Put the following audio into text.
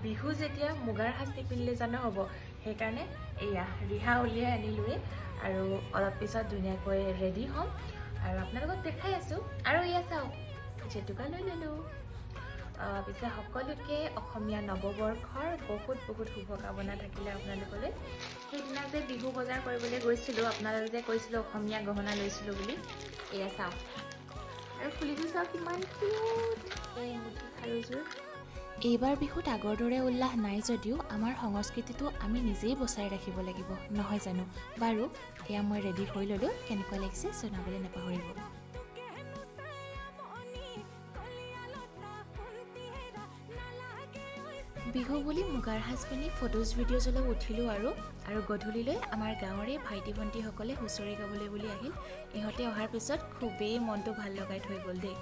বিহু যেতিয়া মুগাৰ সাজ নিপিন্ধিলে জানো হ'ব সেইকাৰণে এয়া ৰিহা উলিয়াই আনিলোৱে আৰু অলপ পিছত ধুনীয়াকৈ ৰেডি হ'ম আৰু আপোনালোকক দেখাই আছোঁ আৰু এয়া চাওক জেতুকা লৈ ল'লোঁ পিছে সকলোকে অসমীয়া নৱবৰ্ষৰ বহুত বহুত শুভকামনা থাকিলে আপোনালোকলৈ সেইদিনা যে বিহু বজাৰ কৰিবলৈ গৈছিলোঁ আপোনালোকে যে কৈছিলোঁ অসমীয়া গহনা লৈছিলোঁ বুলি এয়া চাওক আৰু ফুলিটো চাওক কিমান কিউট এই মুঠি খাৰুযোৰ এইবাৰ বিহুত আগৰ দৰে উল্লাস নাই যদিও আমাৰ সংস্কৃতিটো আমি নিজেই বচাই ৰাখিব লাগিব নহয় জানো বাৰু এয়া মই ৰেডি হৈ ল'লোঁ কেনেকুৱা লাগিছে জনাবলৈ নাপাহৰিব বিহু বুলি মুগাৰ সাজ পিন্ধি ফটোজ ভিডিঅ'জ অলপ উঠিলোঁ আৰু গধূলিলৈ আমাৰ গাঁৱৰে ভাইটি ভণ্টিসকলে হুঁচৰি গাবলৈ বুলি আহিল ইহঁতে অহাৰ পিছত খুবেই মনটো ভাল লগাই থৈ গ'ল দেই